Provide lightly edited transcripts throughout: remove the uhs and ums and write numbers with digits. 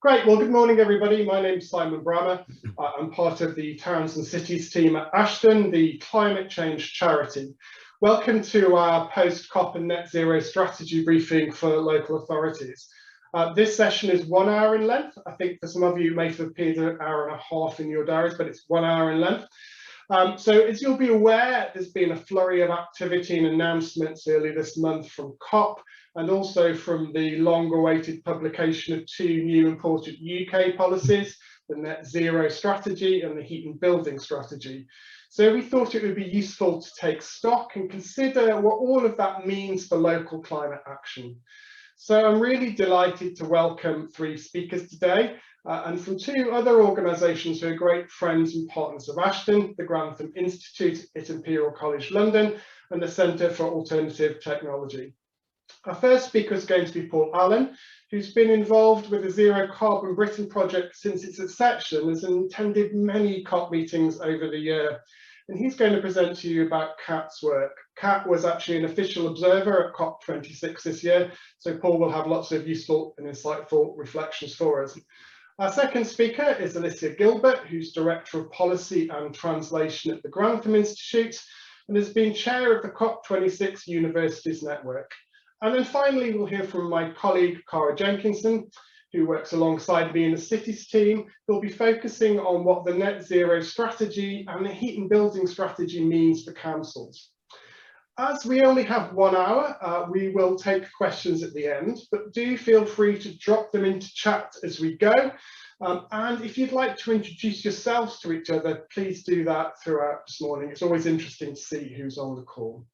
Great. Well, good morning, everybody. My name's Simon Brammer. I'm part of the Towns and Cities team at Ashden, the climate change charity. Welcome to our post-COP and net zero strategy briefing for local authorities. This session is 1 hour in length. I think for some of you it may have appeared an hour and a half in your diaries, but it's 1 hour in length. So as you'll be aware, there's been a flurry of activity and announcements early this month from COP and also from the long-awaited publication of two new important UK policies, the net zero strategy and the heat and building strategy. So we thought it would be useful to take stock and consider what all of that means for local climate action. So I'm really delighted to welcome three speakers today. And from two other organisations who are great friends and partners of Ashden, the Grantham Institute at Imperial College London and the Centre for Alternative Technology. Our first speaker is going to be Paul Allen, who's been involved with the Zero Carbon Britain project since its inception, has attended many COP meetings over the year. And he's going to present to you about Kat's work. Kat was actually an official observer at COP26 this year, so Paul will have lots of useful and insightful reflections for us. Our second speaker is Alyssa Gilbert, who's Director of Policy and Translation at the Grantham Institute and has been chair of the COP26 Universities Network. And then finally, we'll hear from my colleague, Cara Jenkinson, who works alongside me in the cities team, who'll be focusing on what the net zero strategy and the heat and building strategy means for councils. As we only have 1 hour, we will take questions at the end, but do feel free to drop them into chat as we go. And if you'd like to introduce yourselves to each other, please do that throughout this morning. It's always interesting to see who's on the call.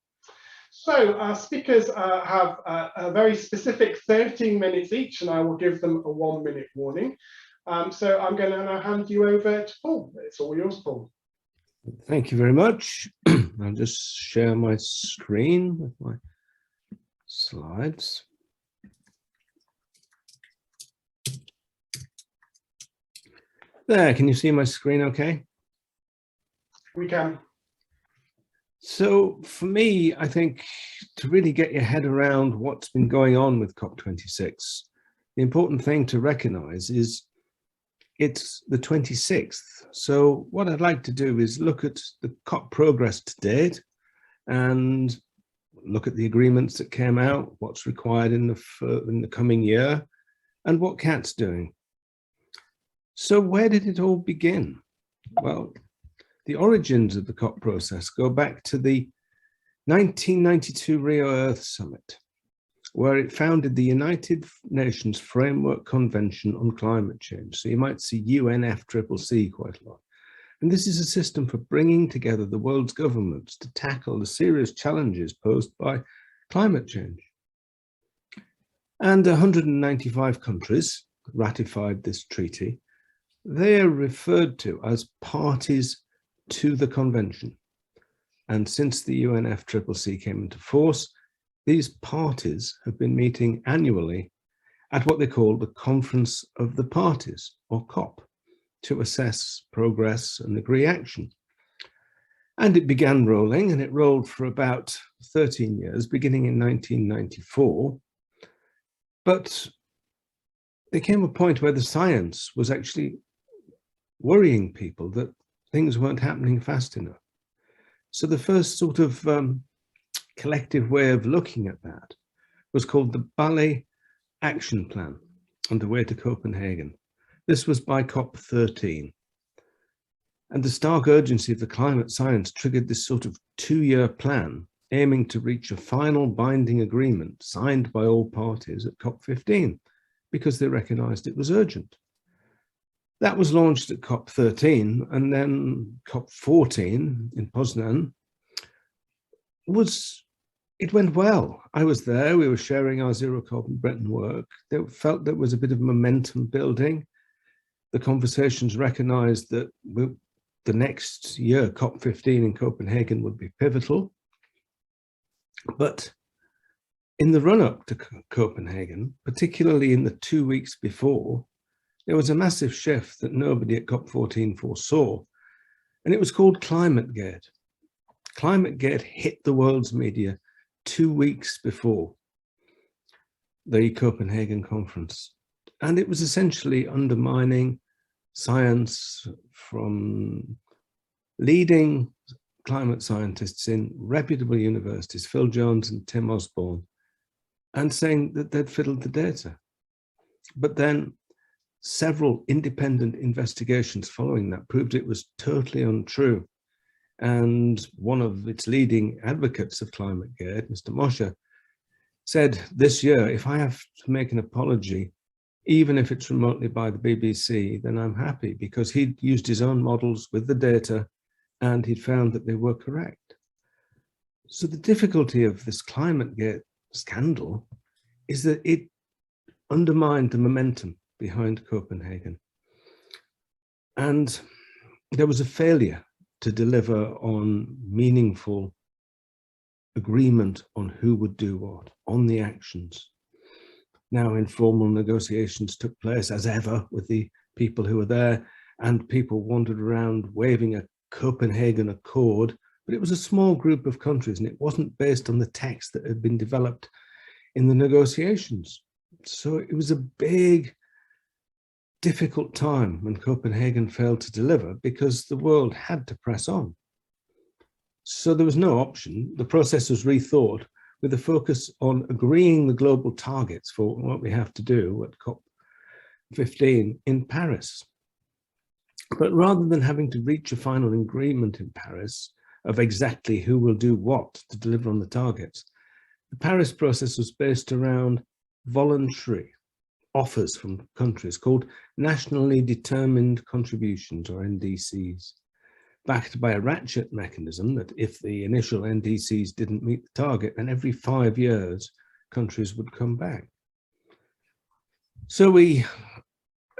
So our speakers have a very specific 13 minutes each, and I will give them a 1 minute warning. So I'm going to now hand you over to Paul. It's all yours, Paul. Thank you very much. I'll just share my screen with my slides. There, can you see my screen okay? We can. So for me, I think to really get your head around what's been going on with COP26, the important thing to recognize is it's the 26th. So what I'd like to do is look at the COP progress to date and look at the agreements that came out, what's required in the coming year, and what CAT's doing. So where did it all begin? Well, the origins of the COP process go back to the 1992 Rio Earth Summit, where it founded the United Nations Framework Convention on Climate Change. So you might see UNFCCC quite a lot. And this is a system for bringing together the world's governments to tackle the serious challenges posed by climate change. And 195 countries ratified this treaty. They are referred to as parties to the convention. And since the UNFCCC came into force, these parties have been meeting annually at what they call the Conference of the Parties, or COP, to assess progress and agree action. And it began rolling, and it rolled for about 13 years, beginning in 1994. But there came a point where the science was actually worrying people that things weren't happening fast enough. So the first sort of collective way of looking at that was called the Bali Action Plan on the way to Copenhagen. This was by COP13. And the stark urgency of the climate science triggered this sort of 2-year plan aiming to reach a final binding agreement signed by all parties at COP15 because they recognized it was urgent. That was launched at COP13, and then COP14 in Poznan it went well. I was there, we were sharing our Zero Carbon Britain work. They felt there was a bit of momentum building. The conversations recognized that the next year, COP15 in Copenhagen, would be pivotal. But in the run-up to Copenhagen, particularly in the 2 weeks before, there was a massive shift that nobody at COP14 foresaw, and it was called ClimateGate. ClimateGate hit the world's media 2 weeks before the Copenhagen conference. And it was essentially undermining science from leading climate scientists in reputable universities, Phil Jones and Tim Osborne, and saying that they'd fiddled the data. But then several independent investigations following that proved it was totally untrue. And one of its leading advocates of ClimateGate, Mr. Mosher, said this year, if I have to make an apology, even if it's remotely by the BBC, then I'm happy, because he'd used his own models with the data and he'd found that they were correct. So the difficulty of this ClimateGate scandal is that it undermined the momentum behind Copenhagen. And there was a failure to deliver on meaningful agreement on who would do what, on the actions. Now, informal negotiations took place, as ever, with the people who were there, and people wandered around waving a Copenhagen Accord, but it was a small group of countries, and it wasn't based on the text that had been developed in the negotiations. So it was a big, difficult time when Copenhagen failed to deliver, because the world had to press on. So there was no option. The process was rethought with a focus on agreeing the global targets for what we have to do at COP15 in Paris. But rather than having to reach a final agreement in Paris of exactly who will do what to deliver on the targets, the Paris process was based around voluntary offers from countries called nationally determined contributions, or NDCs, backed by a ratchet mechanism that if the initial NDCs didn't meet the target, then every 5 years, countries would come back. So we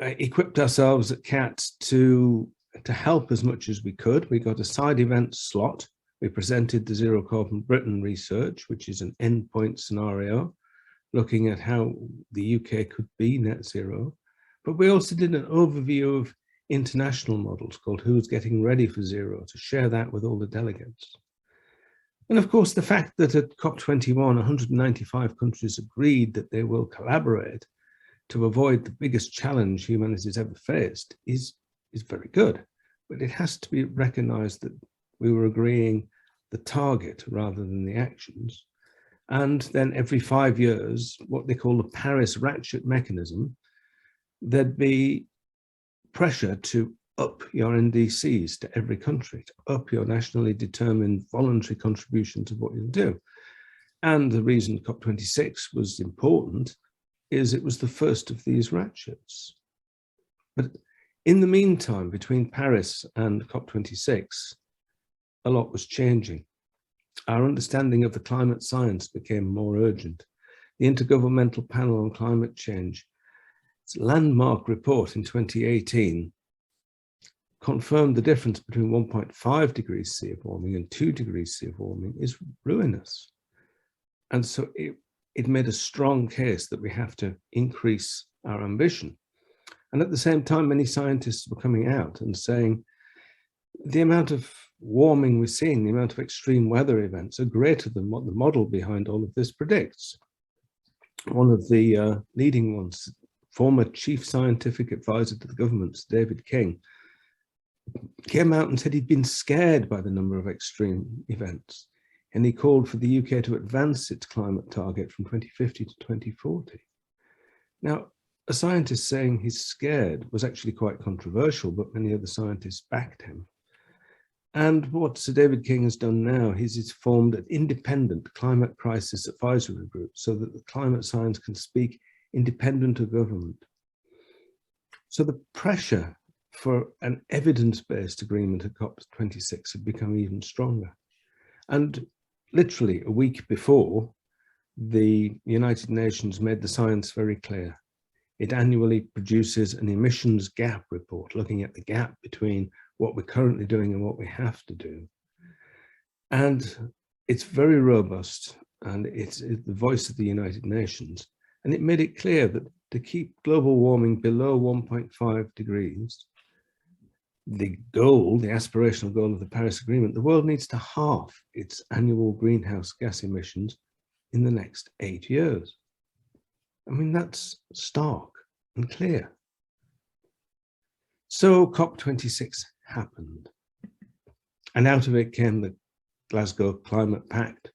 equipped ourselves at CAT to help as much as we could. We got a side event slot. We presented the Zero Carbon Britain research, which is an endpoint scenario, looking at how the UK could be net zero. But we also did an overview of international models called Who's Getting Ready for Zero, to share that with all the delegates. And of course, the fact that at COP21, 195 countries agreed that they will collaborate to avoid the biggest challenge humanity has ever faced is very good. But it has to be recognized that we were agreeing the target rather than the actions. And then every 5 years, what they call the Paris ratchet mechanism, there'd be pressure to up your NDCs to every country, to up your nationally determined voluntary contribution to what you'll do. And the reason COP26 was important is it was the first of these ratchets. But in the meantime, between Paris and COP26, a lot was changing. Our understanding of the climate science became more urgent. The Intergovernmental Panel on Climate Change, its landmark report in 2018, confirmed the difference between 1.5 degrees C of warming and 2 degrees C of warming is ruinous. And so it made a strong case that we have to increase our ambition. And at the same time, many scientists were coming out and saying, the amount of warming we're seeing, the amount of extreme weather events are greater than what the model behind all of this predicts. One of the leading ones, former chief scientific advisor to the government, David King, came out and said he'd been scared by the number of extreme events. And he called for the UK to advance its climate target from 2050 to 2040. Now, a scientist saying he's scared was actually quite controversial, but many other scientists backed him. And what Sir David King has done now is he's formed an independent climate crisis advisory group so that the climate science can speak independent of government. So the pressure for an evidence-based agreement at COP26 had become even stronger. And literally a week before, the United Nations made the science very clear. It annually produces an emissions gap report, looking at the gap between what we're currently doing and what we have to do. And it's very robust, and it's the voice of the United Nations. And it made it clear that to keep global warming below 1.5 degrees, the goal, the aspirational goal of the Paris Agreement, the world needs to halve its annual greenhouse gas emissions in the next 8 years. I mean, that's stark. and clear. So COP26 happened, and out of it came the Glasgow Climate Pact.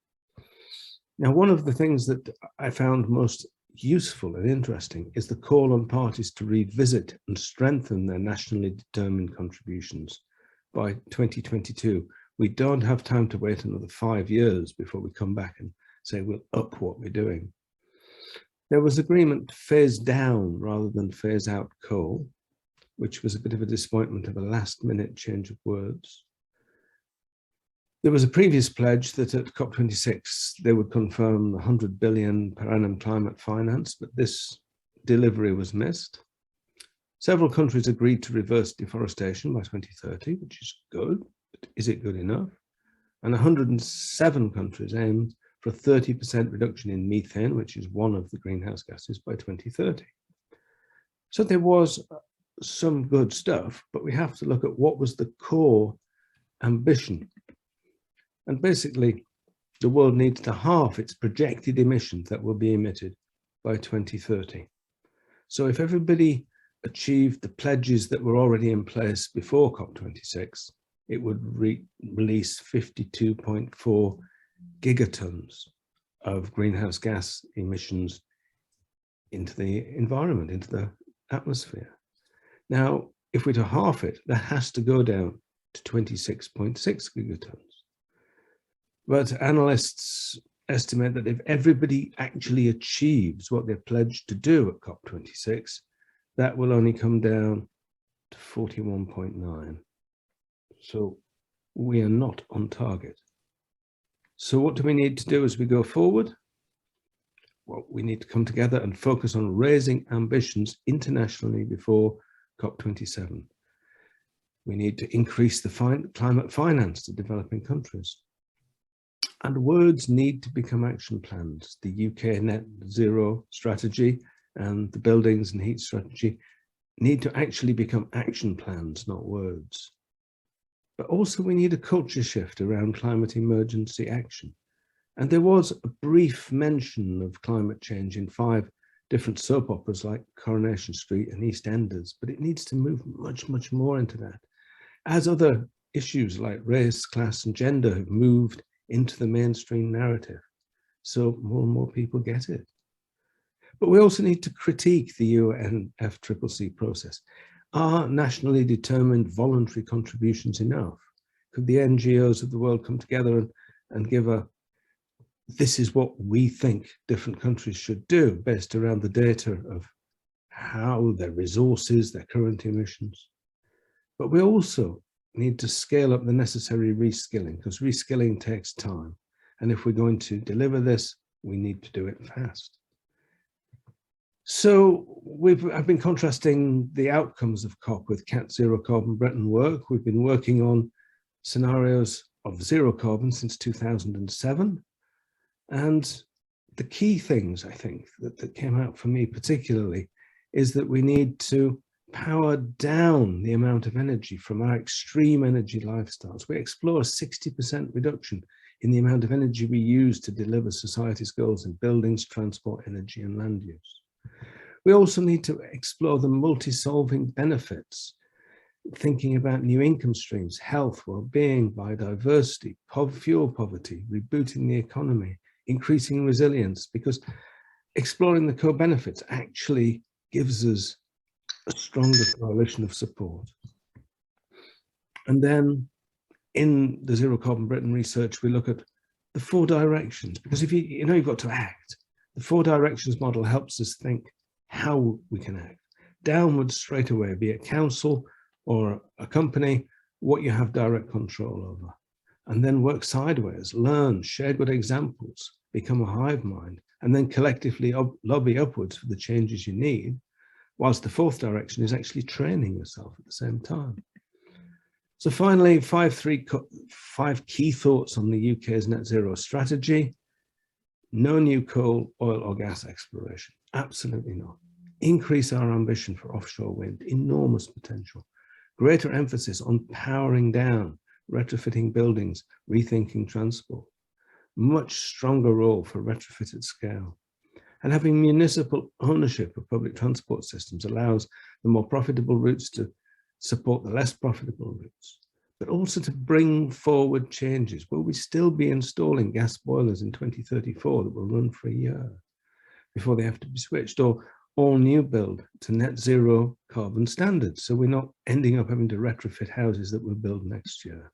Now, one of the things that I found most useful and interesting is the call on parties to revisit and strengthen their nationally determined contributions by 2022. We don't have time to wait another 5 years before we come back and say we'll up what we're doing. There was agreement to phase down rather than phase out coal, which was a bit of a disappointment of a last-minute change of words. There was a previous pledge that at COP26 they would confirm 100 billion per annum climate finance, but this delivery was missed. Several countries agreed to reverse deforestation by 2030, which is good, but is it good enough? And 107 countries aimed for a 30% reduction in methane, which is one of the greenhouse gases, by 2030. So there was some good stuff, but we have to look at what was the core ambition. And basically, the world needs to halve its projected emissions that will be emitted by 2030. So if everybody achieved the pledges that were already in place before COP26, it would release 52.4 gigatons of greenhouse gas emissions into the environment, into the atmosphere. Now, if we're to halve it, that has to go down to 26.6 gigatons. But analysts estimate that if everybody actually achieves what they're pledged to do at COP26, that will only come down to 41.9. So we are not on target. So what do we need to do as we go forward? Well, we need to come together and focus on raising ambitions internationally before COP27. We need to increase the climate finance to developing countries. And words need to become action plans. The UK net zero strategy and the buildings and heat strategy need to actually become action plans, not words. But also we need a culture shift around climate emergency action. And there was a brief mention of climate change in 5 different soap operas like Coronation Street and EastEnders, but it needs to move much, much more into that. As other issues like race, class and gender have moved into the mainstream narrative, so more and more people get it. But we also need to critique the UNFCCC process. Are nationally determined voluntary contributions enough? Could the NGOs of the world come together and give this is what we think different countries should do based around the data of how their resources, their current emissions? But we also need to scale up the necessary reskilling, because reskilling takes time. And if we're going to deliver this, we need to do it fast. So I've been contrasting the outcomes of COP with CAT's zero carbon Britain work. We've been working on scenarios of zero carbon since 2007. And the key things, I think, that came out for me particularly is that we need to power down the amount of energy from our extreme energy lifestyles. We explore a 60% reduction in the amount of energy we use to deliver society's goals in buildings, transport, energy, and land use. We also need to explore the multi-solving benefits, thinking about new income streams, health, well-being, biodiversity, fuel poverty, rebooting the economy, increasing resilience, because exploring the co-benefits actually gives us a stronger coalition of support. And then in the Zero Carbon Britain research, we look at the 4 directions, because if you know you've got to act, the 4 directions model helps us think how we can act. Downwards straight away, be it council or a company, what you have direct control over. And then work sideways, learn, share good examples, become a hive mind, and then collectively lobby upwards for the changes you need, whilst the 4th direction is actually training yourself at the same time. So finally, 5 key thoughts on the UK's net zero strategy. No new coal, oil or gas exploration, absolutely not. Increase our ambition for offshore wind, enormous potential. Greater emphasis on powering down, retrofitting buildings, rethinking transport. Much stronger role for retrofit at scale. And having municipal ownership of public transport systems allows the more profitable routes to support the less profitable routes, but also to bring forward changes. Will we still be installing gas boilers in 2034 that will run for a year before they have to be switched, or all new build to net zero carbon standards, so we're not ending up having to retrofit houses that we'll build next year?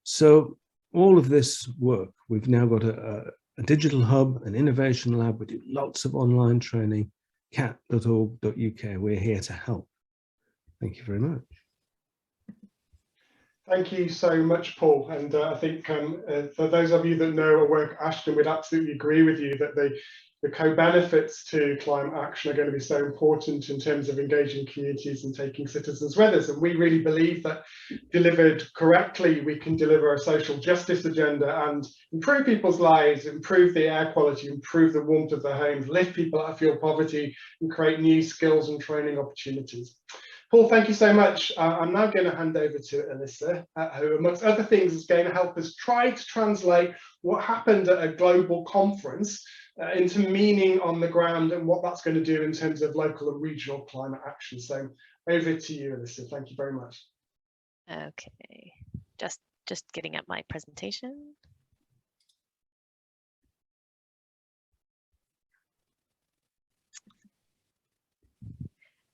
So all of this work, we've now got a digital hub, an innovation lab. We do lots of online training, cat.org.uk. We're here to help. Thank you very much. Thank you so much, Paul. And I think for those of you that know our work at Ashden, we'd absolutely agree with you that the co-benefits to climate action are going to be so important in terms of engaging communities and taking citizens with us. And we really believe that delivered correctly, we can deliver a social justice agenda and improve people's lives, improve the air quality, improve the warmth of their homes, lift people out of fuel poverty, and create new skills and training opportunities. Paul, thank you so much. I'm now going to hand over to Alyssa, who, amongst other things, is going to help us try to translate what happened at a global conference into meaning on the ground and what that's going to do in terms of local and regional climate action. So over to you, Alyssa. Thank you very much. Okay, just getting up my presentation.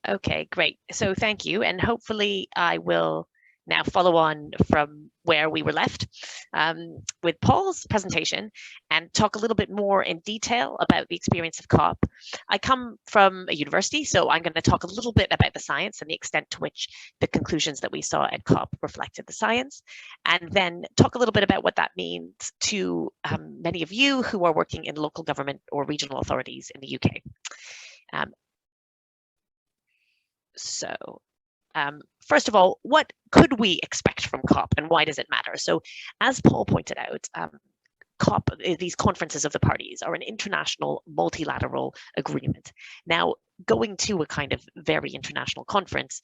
Okay, great. So thank you. And hopefully I will now follow on from where we were left with Paul's presentation and talk a little bit more in detail about the experience of COP. I come from a university, so I'm going to talk a little bit about the science and the extent to which the conclusions that we saw at COP reflected the science, and then talk a little bit about what that means to many of you who are working in local government or regional authorities in the UK. First of all, what could we expect from COP and why does it matter? So as Paul pointed out, COP, these conferences of the parties, are an international multilateral agreement. Now, going to a kind of very international conference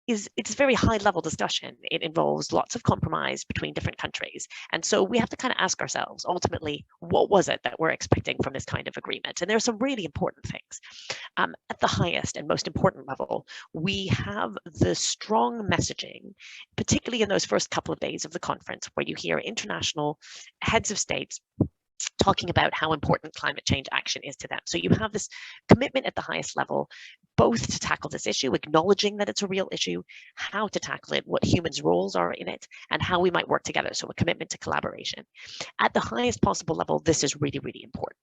it's a very high level discussion. It involves lots of compromise between different countries. And so we have to kind of ask ourselves, ultimately, what was it that we're expecting from this kind of agreement? And there are some really important things. At the highest and most important level, we have the strong messaging, particularly in those first couple of days of the conference, where you hear international heads of states talking about how important climate change action is to them. So you have this commitment at the highest level, both to tackle this issue, acknowledging that it's a real issue, how to tackle it, what humans' roles are in it, and how we might work together. So a commitment to collaboration. At the highest possible level, this is really, really important.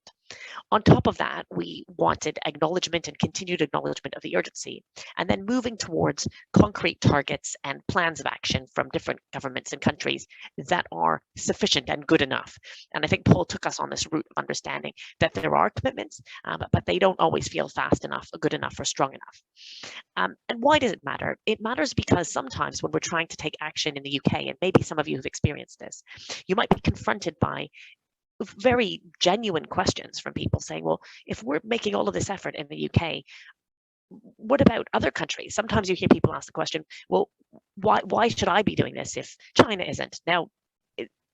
On top of that, we wanted acknowledgement and continued acknowledgement of the urgency, and then moving towards concrete targets and plans of action from different governments and countries that are sufficient and good enough. And I think Paul took us on this route of understanding that there are commitments, but they don't always feel fast enough, good enough, or strong enough. And why does it matter? It matters because sometimes when we're trying to take action in the UK, and maybe some of you have experienced this, you might be confronted by very genuine questions from people saying, well, if we're making all of this effort in the UK, what about other countries? Sometimes you hear people ask the question, well, why should I be doing this if China isn't? Now,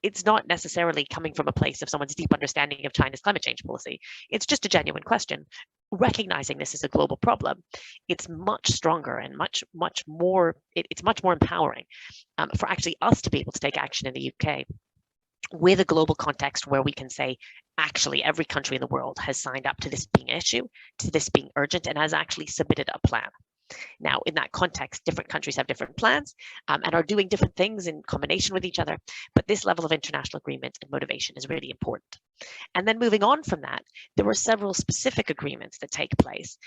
it's not necessarily coming from a place of someone's deep understanding of China's climate change policy. It's just a genuine question. Recognizing this is a global problem, it's much stronger and much more empowering for actually us to be able to take action in the UK with a global context where we can say, actually, every country in the world has signed up to this being an issue, to this being urgent, and has actually submitted a plan. Now, in that context, different countries have different plans and are doing different things in combination with each other. But this level of international agreement and motivation is really important. And then moving on from that, there were several specific agreements that take place.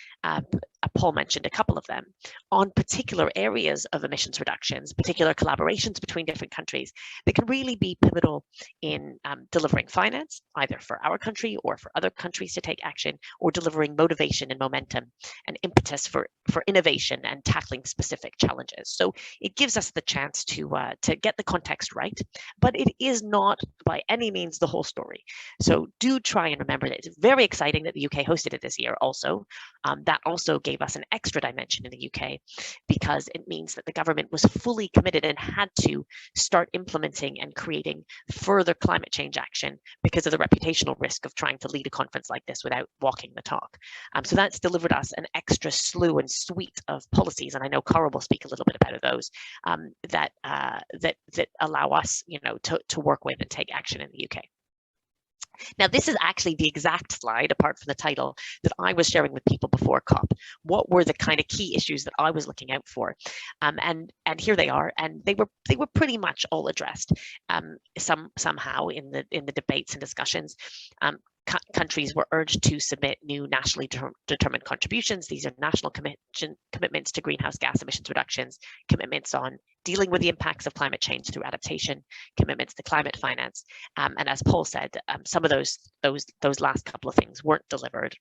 Paul mentioned a couple of them on particular areas of emissions reductions, particular collaborations between different countries that can really be pivotal in delivering finance, either for our country or for other countries to take action, or delivering motivation and momentum and impetus for innovation and tackling specific challenges. So it gives us the chance to get the context right, but it is not by any means the whole story. So do try and remember that it's very exciting that the UK hosted it this year also. That also gave us us an extra dimension in the UK, because it means that the government was fully committed and had to start implementing and creating further climate change action because of the reputational risk of trying to lead a conference like this without walking the talk. So that's delivered us an extra slew and suite of policies, and I know Cara will speak a little bit about those, that allow us, to work with and take action in the UK. Now, this is actually the exact slide, apart from the title, that I was sharing with people before COP. What were the kind of key issues that I was looking out for? And here they are, and they were pretty much all addressed somehow in the debates and discussions. Countries were urged to submit new nationally determined contributions. These are national commitments to greenhouse gas emissions reductions, commitments on dealing with the impacts of climate change through adaptation, commitments to climate finance. And as Paul said, some of those last couple of things weren't delivered.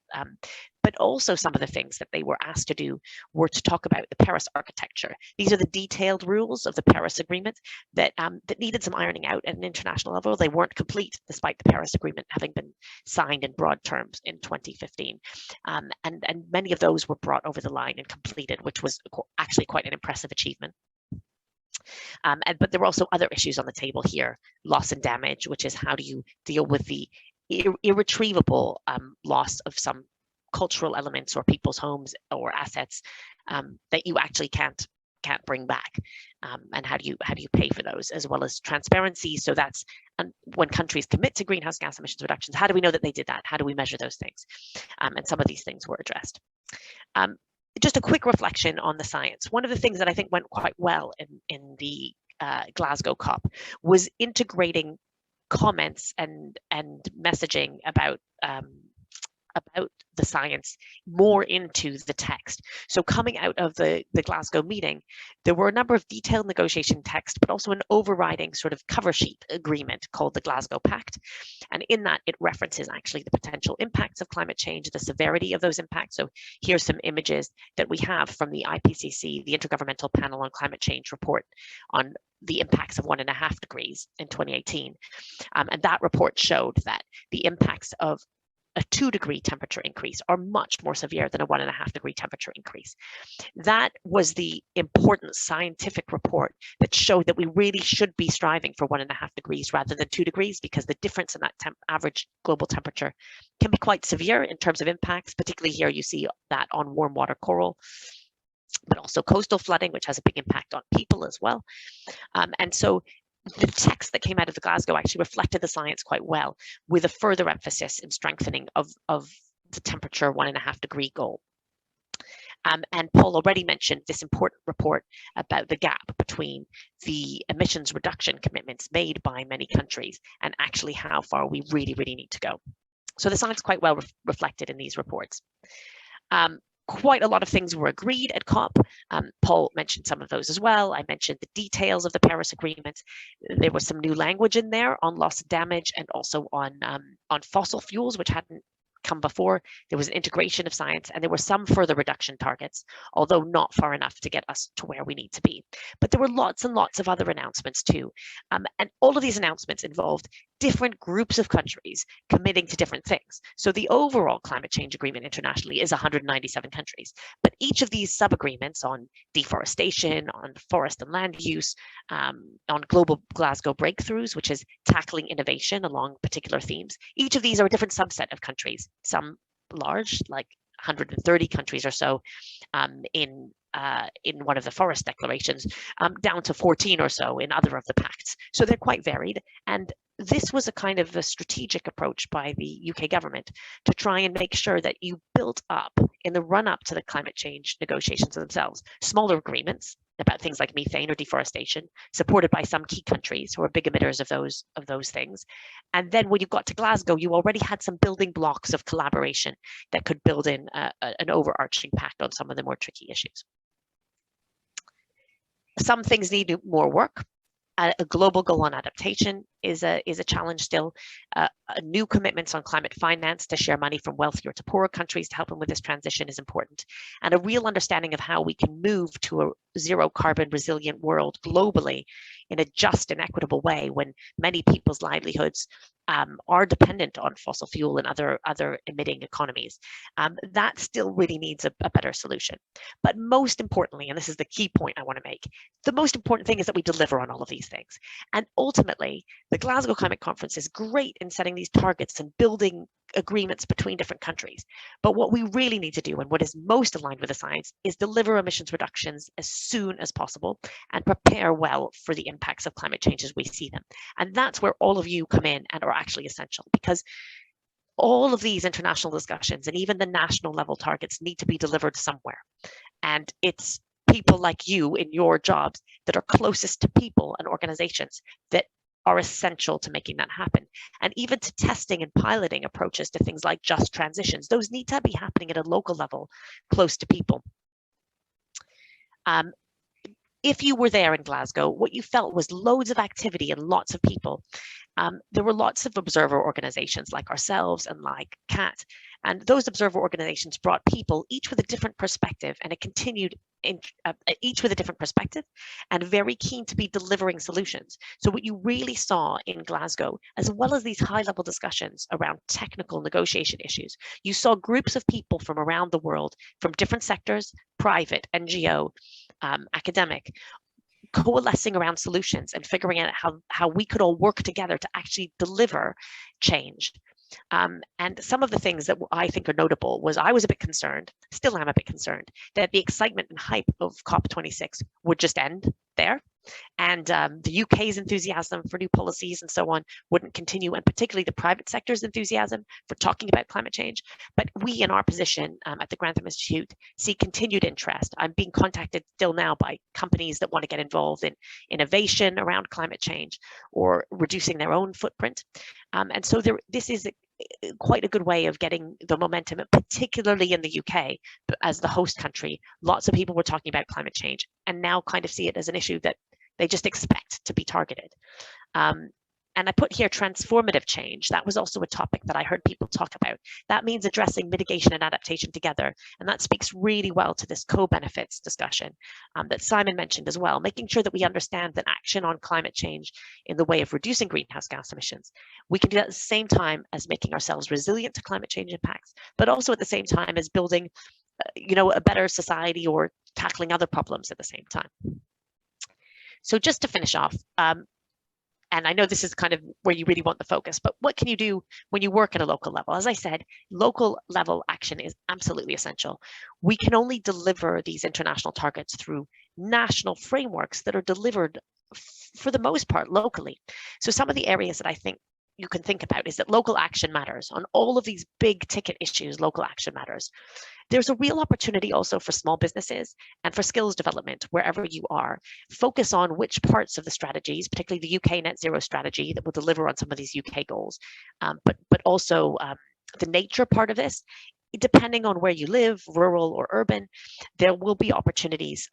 But also some of the things that they were asked to do were to talk about the Paris architecture. These are the detailed rules of the Paris Agreement that needed some ironing out at an international level. They weren't complete, despite the Paris Agreement having been signed in broad terms in 2015. And many of those were brought over the line and completed, which was actually quite an impressive achievement. But there were also other issues on the table here: loss and damage, which is how do you deal with the irretrievable loss of some cultural elements or people's homes or assets that you actually can't bring back, and how do you pay for those, as well as transparency. So that's when countries commit to greenhouse gas emissions reductions, how do we know that they did that? How do we measure those things? And some of these things were addressed. Just a quick reflection on the science. One of the things that I think went quite well in the Glasgow COP was integrating comments and messaging about the science more into the text. So coming out of the Glasgow meeting, there were a number of detailed negotiation texts, but also an overriding sort of cover sheet agreement called the Glasgow Pact. And in that, it references actually the potential impacts of climate change, the severity of those impacts. So here's some images that we have from the IPCC, the Intergovernmental Panel on Climate Change report on the impacts of 1.5 degrees in 2018. And that report showed that the impacts of a 2-degree temperature increase are much more severe than a 1.5-degree temperature increase. That was the important scientific report that showed that we really should be striving for 1.5 degrees rather than 2 degrees, because the difference in that average global temperature can be quite severe in terms of impacts. Particularly here, you see that on warm water coral, but also coastal flooding, which has a big impact on people as well. And so the text that came out of the Glasgow actually reflected the science quite well, with a further emphasis and strengthening of the temperature 1.5 degree goal. And Paul already mentioned this important report about the gap between the emissions reduction commitments made by many countries and actually how far we really, really need to go. So the science quite well reflected in these reports. Quite a lot of things were agreed at COP. Paul mentioned some of those as well. I mentioned the details of the Paris Agreement. There was some new language in there on loss and damage, and also on fossil fuels, which hadn't come before. There was an integration of science, and there were some further reduction targets, although not far enough to get us to where we need to be. But there were lots and lots of other announcements too. And all of these announcements involved different groups of countries committing to different things. So the overall climate change agreement internationally is 197 countries, but each of these sub-agreements on deforestation, on forest and land use, on global Glasgow breakthroughs, which is tackling innovation along particular themes, each of these are a different subset of countries, some large, like 130 countries or so in one of the forest declarations, down to 14 or so in other of the pacts. So they're quite varied. And this was a kind of a strategic approach by the UK government to try and make sure that you built up, in the run-up to the climate change negotiations themselves, smaller agreements about things like methane or deforestation, supported by some key countries who are big emitters of those things. And then when you got to Glasgow, you already had some building blocks of collaboration that could build in an overarching pact on some of the more tricky issues. Some things need more work. A global goal on adaptation is a challenge still. New commitments on climate finance to share money from wealthier to poorer countries to help them with this transition is important. And a real understanding of how we can move to a zero carbon resilient world globally in a just and equitable way when many people's livelihoods are dependent on fossil fuel and other emitting economies. That still really needs a better solution. But most importantly, and this is the key point I want to make, the most important thing is that we deliver on all of these things. And ultimately, the Glasgow Climate Conference is great in setting these targets and building agreements between different countries. But what we really need to do, and what is most aligned with the science, is deliver emissions reductions as soon as possible and prepare well for the impacts of climate change as we see them. And that's where all of you come in and are actually essential, because all of these international discussions and even the national level targets need to be delivered somewhere. And it's people like you in your jobs that are closest to people and organizations that are essential to making that happen. And even to testing and piloting approaches to things like just transitions, those need to be happening at a local level, close to people. If you were there in Glasgow, what you felt was loads of activity and lots of people. There were lots of observer organizations like ourselves and like CAT, and those observer organizations brought people, each with a different perspective, and it continued each with a different perspective and very keen to be delivering solutions. So what you really saw in Glasgow, as well as these high-level discussions around technical negotiation issues, you saw groups of people from around the world, from different sectors, private, NGO, academic, coalescing around solutions and figuring out how we could all work together to actually deliver change. And some of the things that I think are notable was I was a bit concerned, still am a bit concerned, that the excitement and hype of COP26 would just end there. And the UK's enthusiasm for new policies and so on wouldn't continue, and particularly the private sector's enthusiasm for talking about climate change. But we, in our position at the Grantham Institute, see continued interest. I'm being contacted still now by companies that want to get involved in innovation around climate change or reducing their own footprint. And so this is quite a good way of getting the momentum, particularly in the UK as the host country. Lots of people were talking about climate change and now kind of see it as an issue that they just expect to be targeted. And I put here transformative change. That was also a topic that I heard people talk about. That means addressing mitigation and adaptation together. And that speaks really well to this co-benefits discussion that Simon mentioned as well, making sure that we understand that action on climate change in the way of reducing greenhouse gas emissions, we can do that at the same time as making ourselves resilient to climate change impacts, but also at the same time as building a better society or tackling other problems at the same time. So just to finish off, and I know this is kind of where you really want the focus, but what can you do when you work at a local level? As I said, local level action is absolutely essential. We can only deliver these international targets through national frameworks that are delivered for the most part locally. So some of the areas that I think you can think about is that local action matters. On all of these big ticket issues, local action matters. There's a real opportunity also for small businesses and for skills development wherever you are. Focus on which parts of the strategies, particularly the UK net zero strategy that will deliver on some of these UK goals, but also the nature part of this. Depending on where you live, rural or urban, there will be opportunities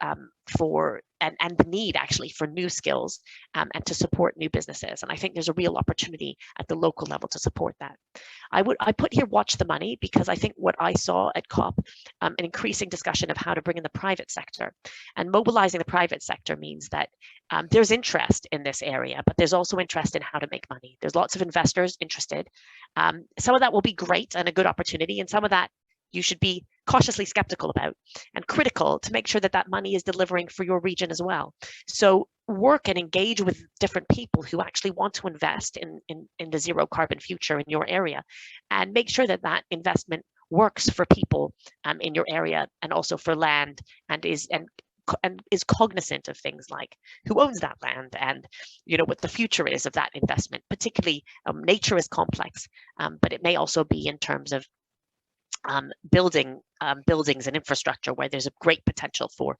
for and the need actually for new skills and to support new businesses. And I think there's a real opportunity at the local level to support that. I put here watch the money because I think what I saw at COP, an increasing discussion of how to bring in the private sector, and mobilizing the private sector means that there's interest in this area, but there's also interest in how to make money. There's lots of investors interested. Some of that will be great and a good opportunity, and some of that you should be cautiously skeptical about and critical to make sure that that money is delivering for your region as well. So work and engage with different people who actually want to invest in the zero carbon future in your area, and make sure that that investment works for people in your area and also for land, and is cognizant of things like who owns that land and what the future is of that investment. Particularly nature is complex, but it may also be in terms of buildings and infrastructure where there's a great potential for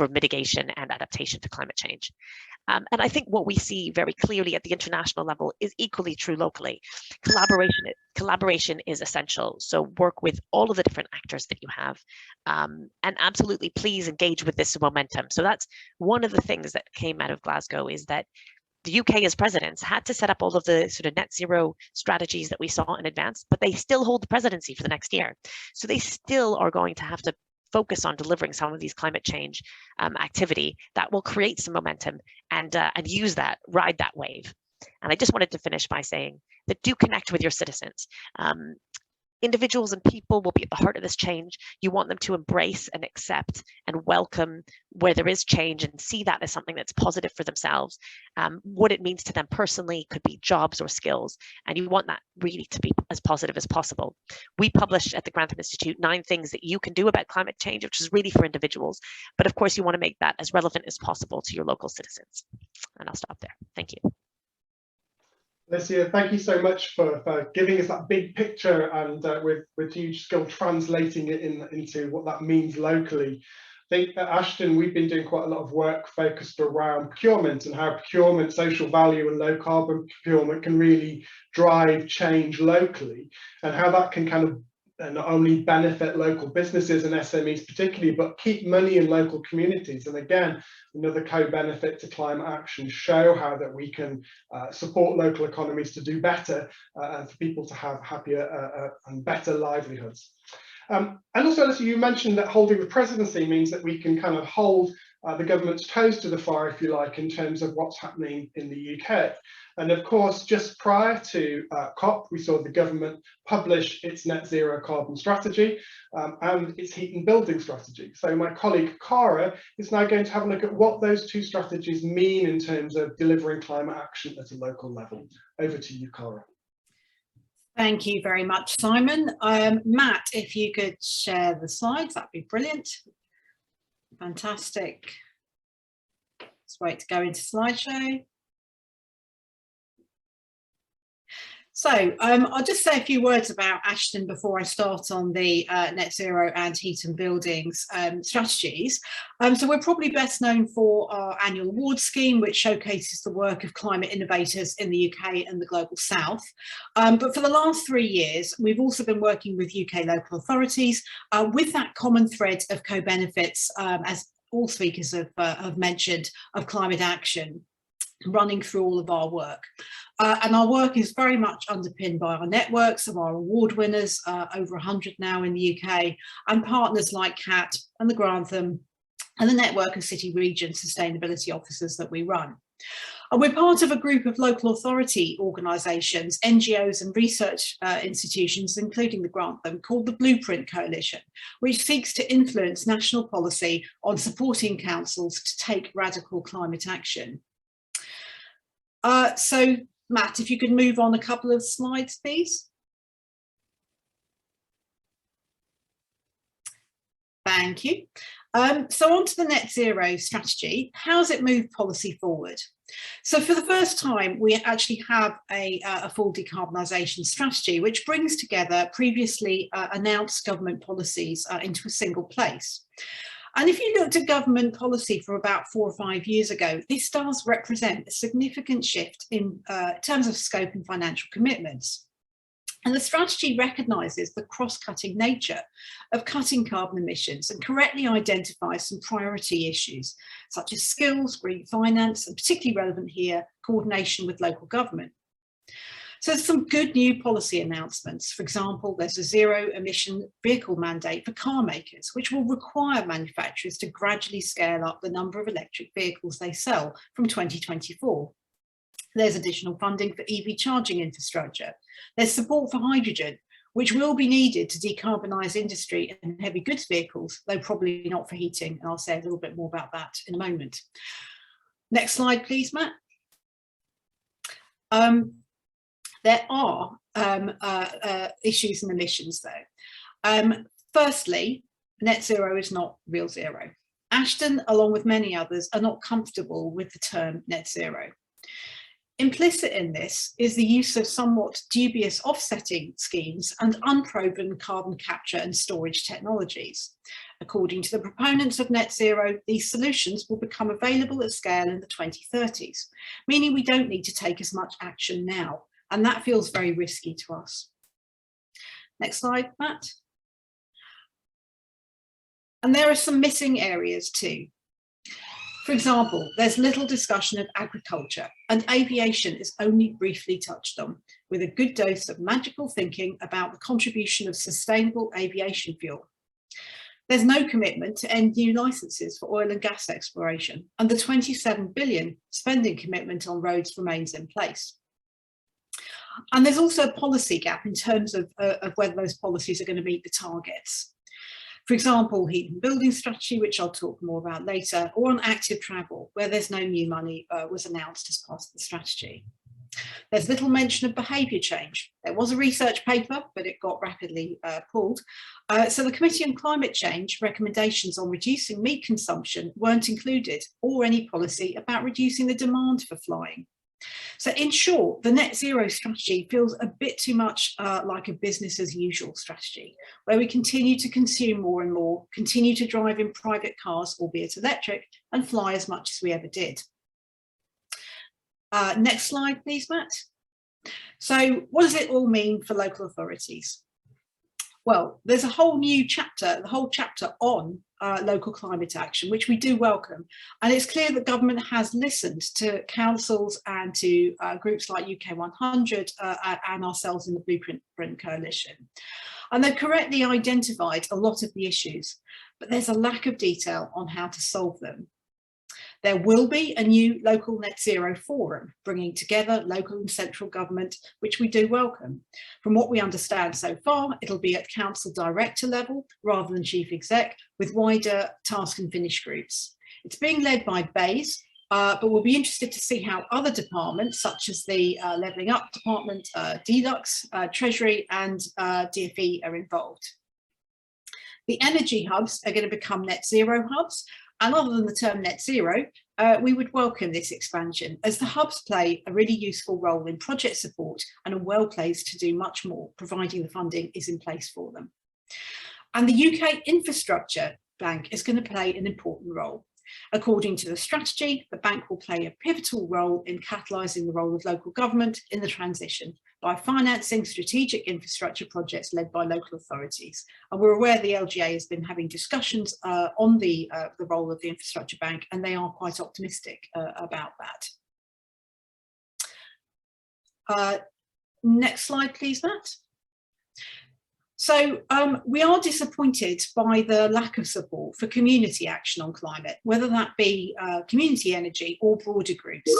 mitigation and adaptation to climate change. And I think what we see very clearly at the international level is equally true locally. Collaboration is essential. So work with all of the different actors that you have, and absolutely please engage with this momentum. So that's one of the things that came out of Glasgow, is that the UK as presidents had to set up all of the sort of net zero strategies that we saw in advance, but they still hold the presidency for the next year. So they still are going to have to focus on delivering some of these climate change activity that will create some momentum and use that, ride that wave. And I just wanted to finish by saying that do connect with your citizens. Individuals and people will be at the heart of this change. You want them to embrace and accept and welcome where there is change and see that as something that's positive for themselves. What it means to them personally could be jobs or skills, and you want that really to be as positive as possible. We published at the Grantham Institute 9 things that you can do about climate change, which is really for individuals. But of course, you want to make that as relevant as possible to your local citizens. And I'll stop there. Thank you. Alyssa, thank you so much for giving us that big picture and with huge skill translating it into what that means locally. I think at Ashden we've been doing quite a lot of work focused around procurement and how procurement, social value and low carbon procurement can really drive change locally, and how that can kind of not only benefit local businesses and SMEs particularly, but keep money in local communities. And again, another co-benefit to climate action, show how that we can support local economies to do better and for people to have happier and better livelihoods. And also, Alyssa, you mentioned that holding the presidency means that we can kind of hold the government's toes to the fire, if you like, in terms of what's happening in the UK. And of course, just prior to COP, we saw the government publish its net zero carbon strategy and its heat and building strategy. So my colleague Cara is now going to have a look at what those 2 strategies mean in terms of delivering climate action at a local level. Over to you, Cara. Thank you very much, Simon. Matt, if you could share the slides, that'd be brilliant. Fantastic. Let's wait to go into slideshow. So I'll just say a few words about Ashden before I start on the net zero and heat and buildings strategies. So we're probably best known for our annual award scheme, which showcases the work of climate innovators in the UK and the global south. But for the last 3 years, we've also been working with UK local authorities with that common thread of co-benefits, as all speakers have mentioned, of climate action running through all of our work. And our work is very much underpinned by our networks of our award winners, over 100 now in the UK, and partners like CAT and the Grantham and the network of city region sustainability officers that we run. And we're part of a group of local authority organisations, NGOs and research institutions, including the Grantham, called the Blueprint Coalition, which seeks to influence national policy on supporting councils to take radical climate action. So Matt, if you could move on a couple of slides, please. Thank you. So on to the net zero strategy. How's it moved policy forward? So for the first time, we actually have a full decarbonisation strategy, which brings together previously announced government policies into a single place. And if you looked at government policy for about 4 or 5 years ago, this does represent a significant shift in terms of scope and financial commitments. And the strategy recognises the cross-cutting nature of cutting carbon emissions and correctly identifies some priority issues, such as skills, green finance, and particularly relevant here, coordination with local government. So there's some good new policy announcements. For example, there's a zero emission vehicle mandate for car makers, which will require manufacturers to gradually scale up the number of electric vehicles they sell from 2024. There's additional funding for EV charging infrastructure. There's support for hydrogen, which will be needed to decarbonise industry and heavy goods vehicles, though probably not for heating. And I'll say a little bit more about that in a moment. Next slide, please, Matt. There are issues and emissions though. Firstly, net zero is not real zero. Ashden, along with many others, are not comfortable with the term net zero. Implicit in this is the use of somewhat dubious offsetting schemes and unproven carbon capture and storage technologies. According to the proponents of net zero, these solutions will become available at scale in the 2030s, meaning we don't need to take as much action now. And that feels very risky to us. Next slide, Matt. And there are some missing areas too. For example, there's little discussion of agriculture, and aviation is only briefly touched on, with a good dose of magical thinking about the contribution of sustainable aviation fuel. There's no commitment to end new licences for oil and gas exploration, and the 27 billion spending commitment on roads remains in place. And there's also a policy gap in terms of whether those policies are going to meet the targets. For example, heat and building strategy, which I'll talk more about later, or on active travel, where there's no new money was announced as part of the strategy. There's little mention of behaviour change. There was a research paper, but it got rapidly pulled. So the Committee on Climate Change recommendations on reducing meat consumption weren't included, or any policy about reducing the demand for flying. So in short, the net zero strategy feels a bit too much like a business as usual strategy, where we continue to consume more and more, continue to drive in private cars, albeit electric, and fly as much as we ever did. Next slide, please, Matt. So what does it all mean for local authorities? Well, there's a whole new chapter, the whole chapter on local climate action, which we do welcome. And it's clear that government has listened to councils and to groups like UK 100 and ourselves in the Blueprint Coalition. And they've correctly identified a lot of the issues, but there's a lack of detail on how to solve them. There will be a new local net zero forum bringing together local and central government, which we do welcome. From what we understand so far, it'll be at council director level rather than chief exec, with wider task and finish groups. It's being led by BEIS, but we'll be interested to see how other departments, such as the Levelling Up Department, Deluxe, Treasury and DFE are involved. The energy hubs are going to become net zero hubs. And other than the term net zero, we would welcome this expansion, as the hubs play a really useful role in project support and are well placed to do much more, providing the funding is in place for them. And the UK Infrastructure Bank is going to play an important role. According to the strategy, the bank will play a pivotal role in catalysing the role of local government in the transition by financing strategic infrastructure projects led by local authorities. And we're aware the LGA has been having discussions on the role of the Infrastructure Bank, and they are quite optimistic about that. Next slide, please, Matt. So we are disappointed by the lack of support for community action on climate, whether that be community energy or broader groups.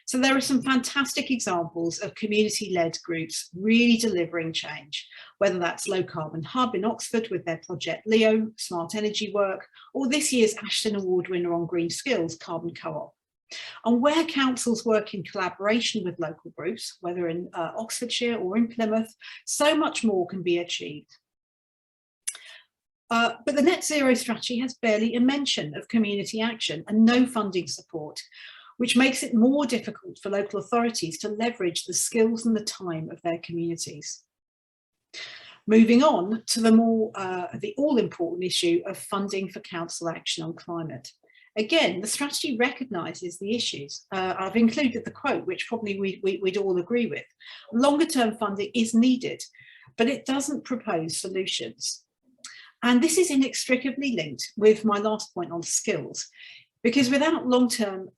So there are some fantastic examples of community-led groups really delivering change, whether that's Low Carbon Hub in Oxford with their project LEO, smart energy work, or this year's Ashden Award winner on green skills, Carbon Co-op. And where councils work in collaboration with local groups, whether in Oxfordshire or in Plymouth, so much more can be achieved. But the net zero strategy has barely a mention of community action and no funding support, which makes it more difficult for local authorities to leverage the skills and the time of their communities. Moving on to the more, the all-important issue of funding for council action on climate. Again, the strategy recognises the issues. I've included the quote, which probably we'd all agree with. Longer term funding is needed, but it doesn't propose solutions. And this is inextricably linked with my last point on skills, because without long-term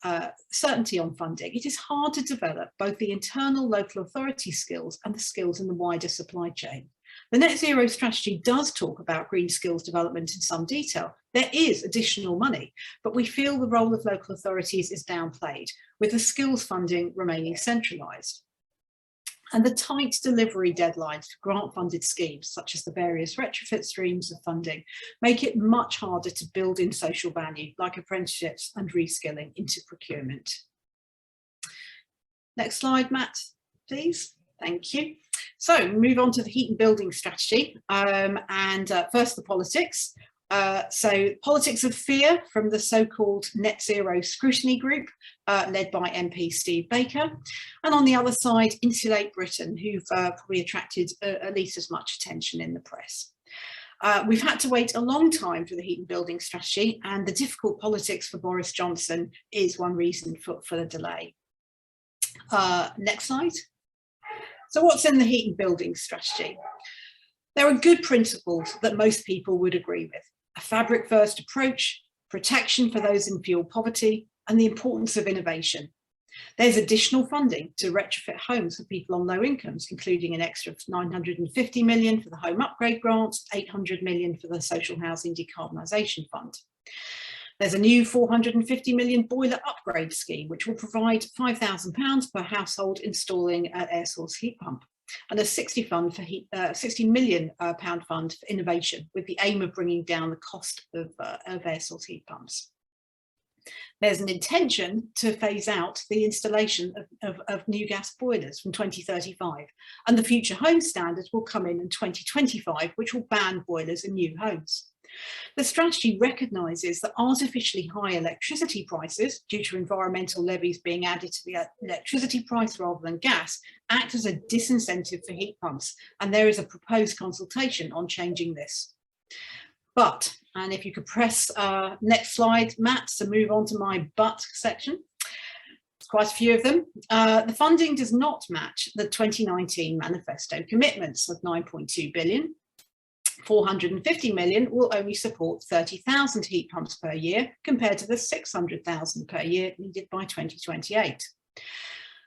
certainty on funding, it is hard to develop both the internal local authority skills and the skills in the wider supply chain. The net zero strategy does talk about green skills development in some detail. There is additional money, but we feel the role of local authorities is downplayed, with the skills funding remaining centralised. And the tight delivery deadlines for grant-funded schemes, such as the various retrofit streams of funding, make it much harder to build in social value, like apprenticeships and reskilling, into procurement. Next slide, Matt, please. Thank you. So move on to the heat and building strategy, first the politics. So politics of fear from the so-called net zero scrutiny group led by MP Steve Baker, and on the other side Insulate Britain, who've probably attracted at least as much attention in the press. We've had to wait a long time for the heat and building strategy, and the difficult politics for Boris Johnson is one reason for the delay. Next slide. So what's in the heat and building strategy? There are good principles that most people would agree with. A fabric first approach, protection for those in fuel poverty, and the importance of innovation. There's additional funding to retrofit homes for people on low incomes, including an extra 950 million for the home upgrade grants, 800 million for the social housing decarbonisation fund. There's a new 450 million boiler upgrade scheme, which will provide £5,000 per household installing an air source heat pump, and a 60 million pound fund for innovation, with the aim of bringing down the cost of air source heat pumps. There's an intention to phase out the installation of new gas boilers from 2035, and the Future Home Standards will come in 2025, which will ban boilers in new homes. The strategy recognises that artificially high electricity prices, due to environmental levies being added to the electricity price rather than gas, act as a disincentive for heat pumps, and there is a proposed consultation on changing this. But, and if you could press next slide, Matt, to move on to my but section. There's quite a few of them. The funding does not match the 2019 manifesto commitments of 9.2 billion. 450 million will only support 30,000 heat pumps per year, compared to the 600,000 per year needed by 2028.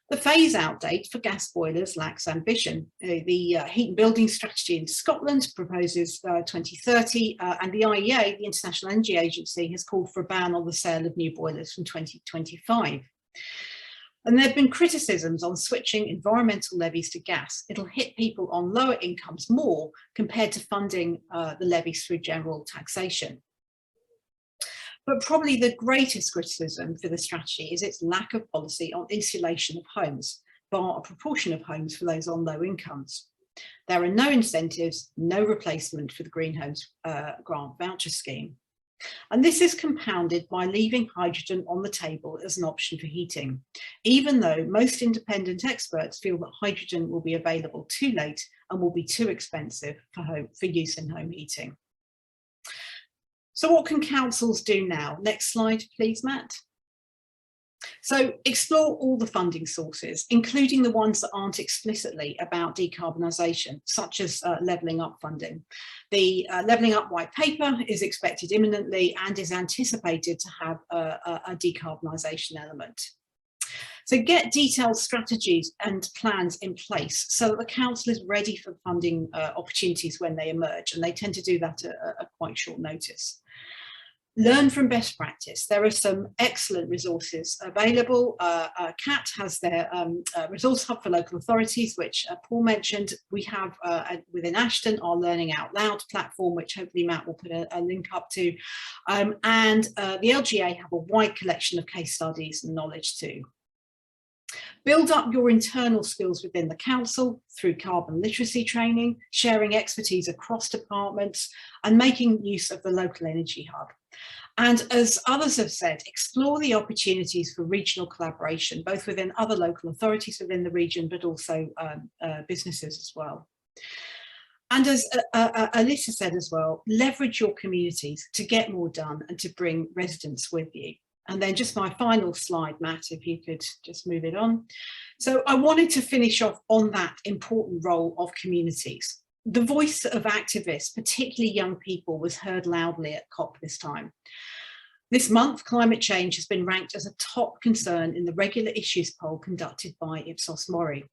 The phase-out date for gas boilers lacks ambition. The Heat and Building Strategy in Scotland proposes 2030, and the IEA, the International Energy Agency, has called for a ban on the sale of new boilers from 2025. And there have been criticisms on switching environmental levies to gas. It'll hit people on lower incomes more compared to funding the levies through general taxation. But probably the greatest criticism for the strategy is its lack of policy on insulation of homes, bar a proportion of homes for those on low incomes. There are no incentives, no replacement for the Green Homes Grant Voucher Scheme. And this is compounded by leaving hydrogen on the table as an option for heating, even though most independent experts feel that hydrogen will be available too late and will be too expensive for use in home heating. So what can councils do now? Next slide, please, Matt. So explore all the funding sources, including the ones that aren't explicitly about decarbonisation, such as levelling up funding. The levelling up white paper is expected imminently and is anticipated to have a decarbonisation element. So get detailed strategies and plans in place so that the council is ready for funding opportunities when they emerge, and they tend to do that at quite short notice. Learn from best practice. There are some excellent resources available. CAT has their resource hub for local authorities, which Paul mentioned. We have within Ashden our Learning Out Loud platform, which hopefully Matt will put a link up to. And the LGA have a wide collection of case studies and knowledge too. Build up your internal skills within the council through carbon literacy training, sharing expertise across departments, and making use of the local energy hub. And as others have said, explore the opportunities for regional collaboration, both within other local authorities within the region, but also businesses as well. And as Alyssa said as well, leverage your communities to get more done and to bring residents with you. And then just my final slide, Matt, if you could just move it on. So I wanted to finish off on that important role of communities. The voice of activists, particularly young people, was heard loudly at COP this time. This month, climate change has been ranked as a top concern in the regular issues poll conducted by Ipsos Mori.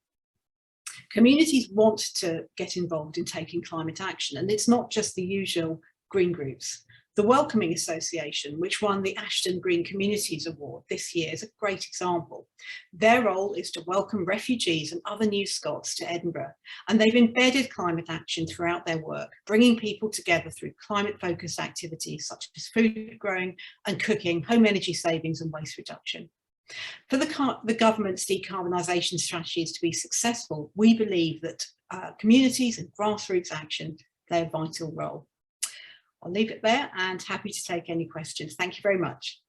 Communities want to get involved in taking climate action, and it's not just the usual green groups. The Welcoming Association, which won the Ashden Green Communities Award this year, is a great example. Their role is to welcome refugees and other new Scots to Edinburgh, and they've embedded climate action throughout their work, bringing people together through climate-focused activities such as food growing and cooking, home energy savings and waste reduction. For the government's decarbonisation strategies to be successful, we believe that communities and grassroots action play a vital role. I'll leave it there and happy to take any questions. Thank you very much.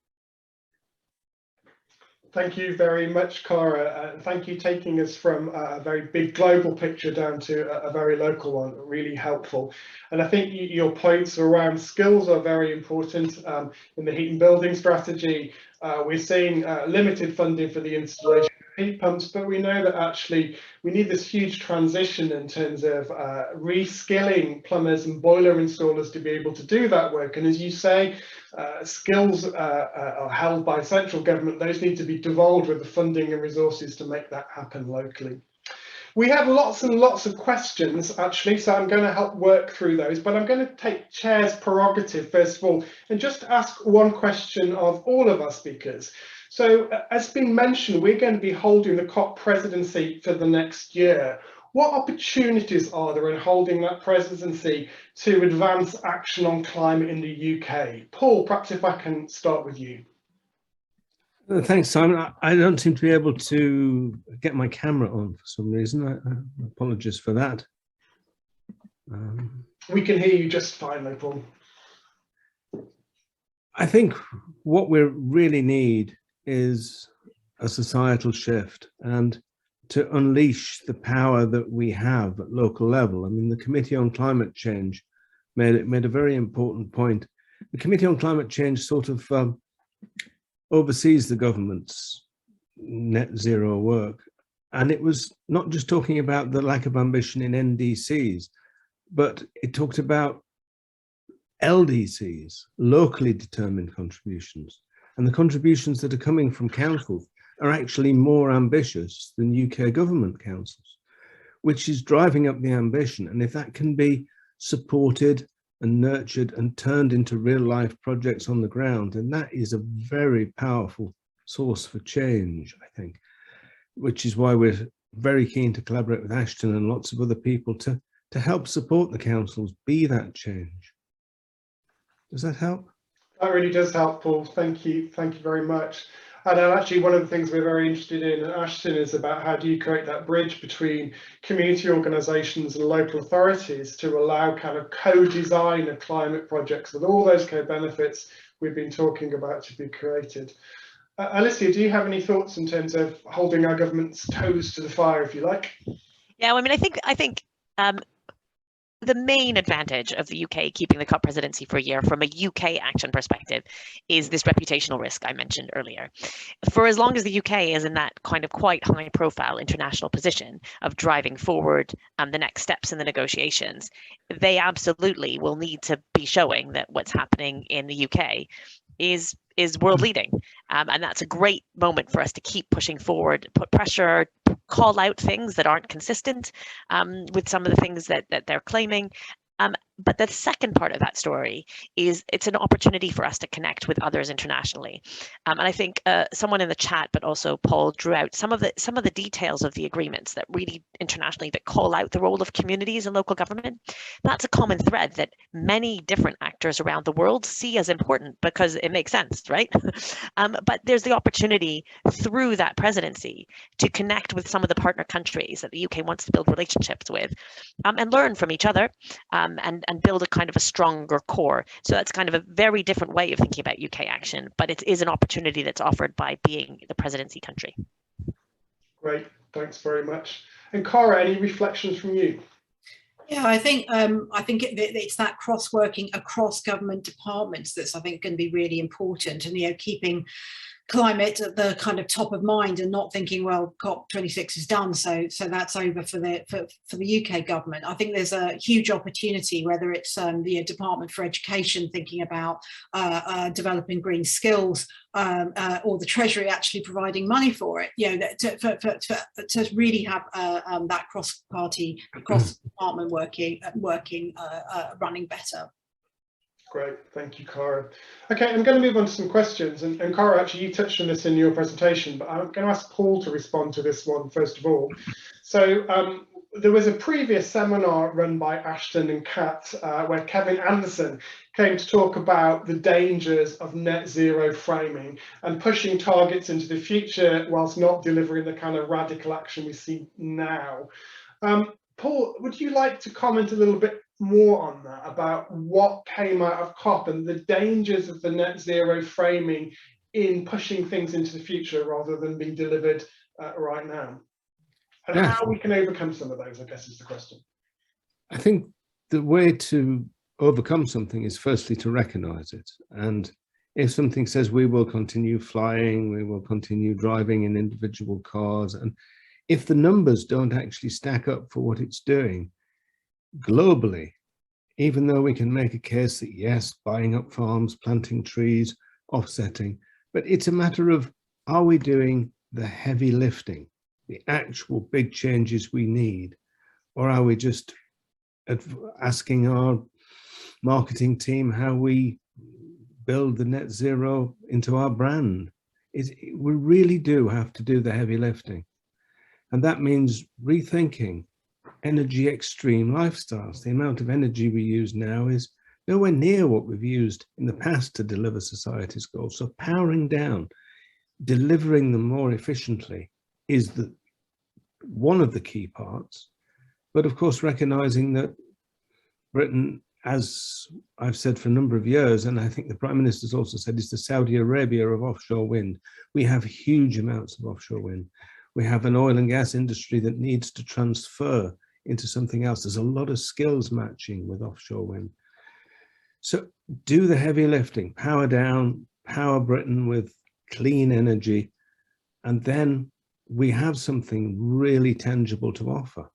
Thank you very much, Cara. Thank you taking us from a very big global picture down to a very local one, really helpful. And I think your points around skills are very important. In the heat and building strategy, we're seeing limited funding for the installation heat pumps, but we know that actually we need this huge transition in terms of reskilling plumbers and boiler installers to be able to do that work. And as you say, skills are held by central government. Those need to be devolved with the funding and resources to make that happen locally. We have lots and lots of questions, actually, so I'm going to help work through those, but I'm going to take chair's prerogative, first of all, and just ask one question of all of our speakers. So, as been mentioned, we're going to be holding the COP presidency for the next year. What opportunities are there in holding that presidency to advance action on climate in the UK? Paul, perhaps if I can start with you. Thanks, Simon. I don't seem to be able to get my camera on for some reason. I apologize for that. We can hear you just fine, though, Paul. I think what we really need is a societal shift and to unleash the power that we have at local level. I mean, the Committee on Climate Change made a very important point. The Committee on Climate Change sort of oversees the government's net zero work. And it was not just talking about the lack of ambition in NDCs, but it talked about LDCs, locally determined contributions. And the contributions that are coming from councils are actually more ambitious than UK government councils, which is driving up the ambition. And if that can be supported and nurtured and turned into real life projects on the ground, and that is a very powerful source for change, I think, which is why we're very keen to collaborate with Ashden and lots of other people to help support the councils be that change. Does that help? That really does help, Paul. Thank you very much. And actually, one of the things we're very interested in at Ashden is about how do you create that bridge between community organisations and local authorities to allow kind of co-design of climate projects with all those co-benefits we've been talking about to be created. Alyssa, do you have any thoughts in terms of holding our government's toes to the fire, if you like? Yeah, I mean, I think the main advantage of the UK keeping the COP presidency for a year from a UK action perspective is this reputational risk I mentioned earlier. For as long as the UK is in that kind of quite high profile international position of driving forward the next steps in the negotiations, they absolutely will need to be showing that what's happening in the UK is world leading. And that's a great moment for us to keep pushing forward, put pressure, call out things that aren't consistent with some of the things that they're claiming. But the second part of that story is it's an opportunity for us to connect with others internationally. And I think someone in the chat, but also Paul, drew out some of the details of the agreements that really internationally that call out the role of communities and local government. That's a common thread that many different actors around the world see as important because it makes sense, right? But there's the opportunity through that presidency to connect with some of the partner countries that the UK wants to build relationships with and learn from each other and build a kind of a stronger core. So that's kind of a very different way of thinking about UK action, but it is an opportunity that's offered by being the presidency country. Great, thanks very much. And Cara, any reflections from you? Yeah, I think it's that cross-working across government departments that's, I think, going to be really important, and keeping climate at the kind of top of mind and not thinking, well, COP26 is done, so that's over for the UK government. I think there's a huge opportunity, whether it's the Department for Education thinking about developing green skills, or the Treasury actually providing money for it, to really have that cross-party, cross-department running better. Great, thank you, Cara. Okay, I'm going to move on to some questions, and Cara, actually you touched on this in your presentation, but I'm going to ask Paul to respond to this one first of all. So there was a previous seminar run by Ashden and Kat where Kevin Anderson came to talk about the dangers of net zero framing and pushing targets into the future whilst not delivering the kind of radical action we see now. Paul, would you like to comment a little bit more on that, about what came out of COP and the dangers of the net zero framing in pushing things into the future rather than being delivered right now? And how we can overcome some of those, I guess, is the question. I think the way to overcome something is firstly to recognize it. And If something says we will continue flying, we will continue driving in individual cars, and if the numbers don't actually stack up for what it's doing globally, even though we can make a case that yes, buying up farms, planting trees, offsetting, but it's a matter of, are we doing the heavy lifting, the actual big changes we need, or are we just asking our marketing team how we build the net zero into our brand? We really do have to do the heavy lifting. And that means rethinking energy extreme lifestyles. The amount of energy we use now is nowhere near what we've used in the past to deliver society's goals. So powering down, delivering them more efficiently is one of the key parts. But of course, recognizing that Britain, as I've said for a number of years, and I think the Prime Minister's also said, is the Saudi Arabia of offshore wind. We have huge amounts of offshore wind. We have an oil and gas industry that needs to transfer into something else. There's a lot of skills matching with offshore wind. So do the heavy lifting, power down, power Britain with clean energy, and then we have something really tangible to offer.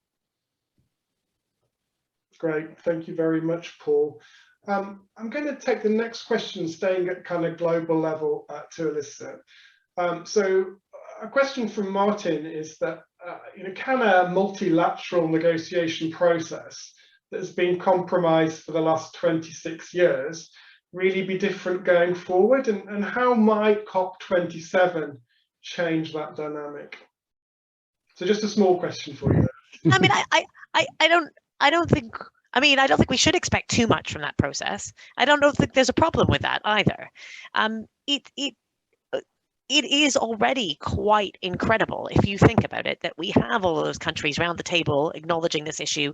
Great, thank you very much, Paul. I'm going to take the next question, staying at kind of global level to Alyssa. So a question from Martin is that, can a multilateral negotiation process that has been compromised for the last 26 years really be different going forward? And how might COP27 change that dynamic? So just a small question for you there. I mean, I don't think we should expect too much from that process. I don't think there's a problem with that either. It is already quite incredible, if you think about it, that we have all of those countries around the table acknowledging this issue.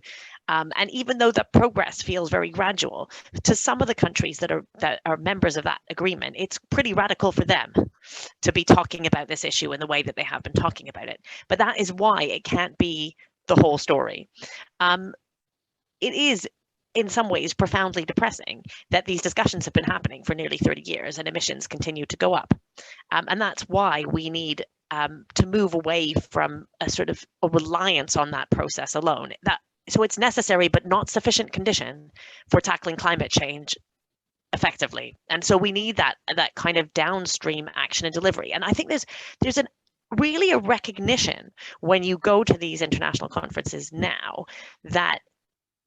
And even though the progress feels very gradual, to some of the countries that are members of that agreement, it's pretty radical for them to be talking about this issue in the way that they have been talking about it. But that is why it can't be the whole story. It is, in some ways, profoundly depressing that these discussions have been happening for nearly 30 years and emissions continue to go up. And that's why we need to move away from a sort of a reliance on that process alone. So it's necessary but not sufficient condition for tackling climate change effectively. And so we need that kind of downstream action and delivery. And I think there's really a recognition when you go to these international conferences now that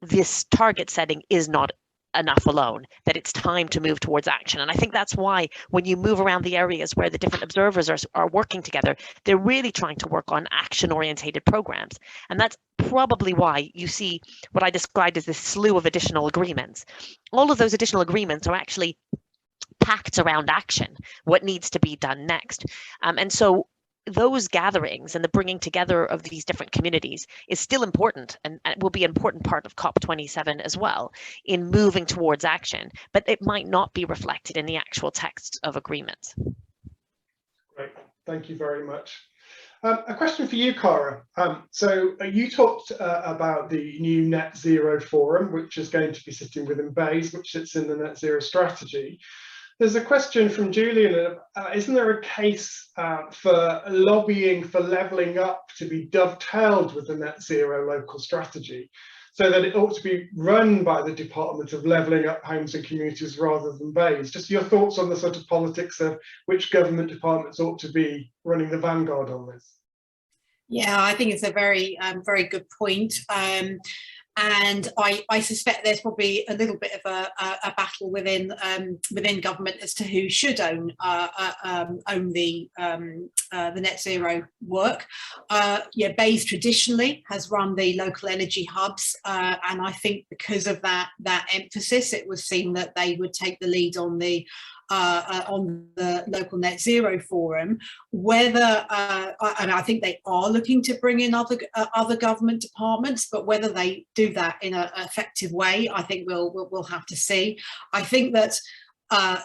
this target setting is not enough alone, that it's time to move towards action. And I think that's why when you move around the areas where the different observers are working together, they're really trying to work on action-orientated programs. And that's probably why you see what I described as this slew of additional agreements. All of those additional agreements are actually packed around action, what needs to be done next. And so those gatherings and the bringing together of these different communities is still important and will be an important part of COP27 as well in moving towards action, but it might not be reflected in the actual text of agreements. Great, thank you very much. A question for you, Cara. So you talked about the new Net Zero Forum, which is going to be sitting within BEIS, which sits in the Net Zero Strategy. There's a question from Julian. Isn't there a case for lobbying for levelling up to be dovetailed with the net zero local strategy, so that it ought to be run by the Department of Levelling Up Homes and Communities rather than BEIS? Just your thoughts on the sort of politics of which government departments ought to be running the vanguard on this. Yeah, I think it's a very, very good point. And I suspect there's probably a little bit of a battle within government as to who should own the net zero work. Yeah, BEIS traditionally has run the local energy hubs, and I think because of that emphasis, it was seen that they would take the lead on the local net zero forum. Whether and I think they are looking to bring in other government departments, but whether they do that in an effective way, I think we'll have to see. I think that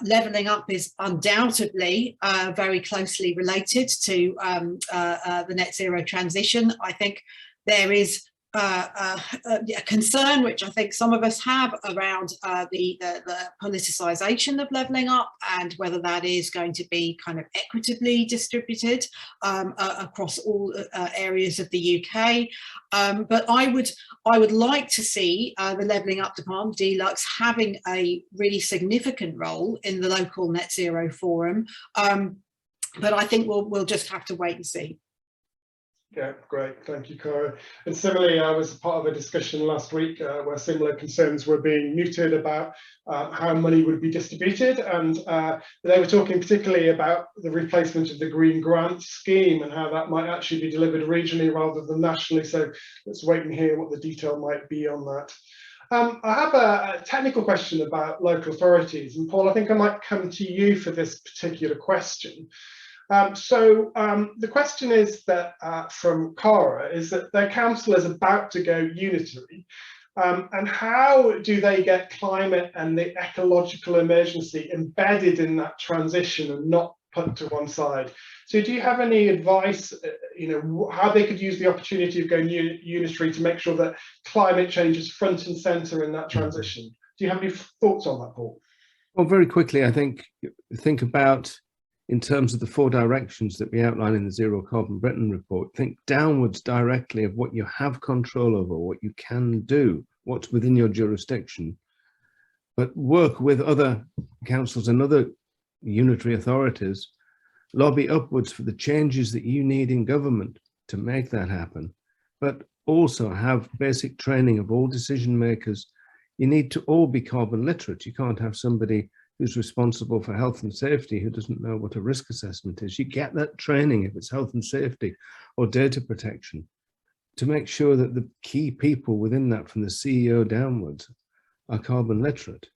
levelling up is undoubtedly very closely related to the net zero transition. I think there is concern, which I think some of us have, around the politicisation of levelling up, and whether that is going to be kind of equitably distributed across all areas of the UK. But I would like to see the Levelling Up Department, Deluxe, having a really significant role in the local net zero forum. But I think we'll just have to wait and see. Yeah, great. Thank you, Cara. And similarly, I was part of a discussion last week where similar concerns were being mooted about how money would be distributed. And they were talking particularly about the replacement of the Green Grant scheme and how that might actually be delivered regionally rather than nationally. So let's wait and hear what the detail might be on that. I have a technical question about local authorities. And Paul, I think I might come to you for this particular question. The question is that from Cara is that their council is about to go unitary, and how do they get climate and the ecological emergency embedded in that transition and not put to one side? So do you have any advice, how they could use the opportunity of going unitary to make sure that climate change is front and centre in that transition? Do you have any thoughts on that, Paul? Well, very quickly, I think about, in terms of the 4 directions that we outline in the Zero Carbon Britain report, think downwards directly of what you have control over, what you can do, what's within your jurisdiction, but work with other councils and other unitary authorities, lobby upwards for the changes that you need in government to make that happen, but also have basic training of all decision makers. You need to all be carbon literate. You can't have somebody who's responsible for health and safety who doesn't know what a risk assessment is. You get that training if it's health and safety or data protection, to make sure that the key people within that, from the CEO downwards, are carbon literate.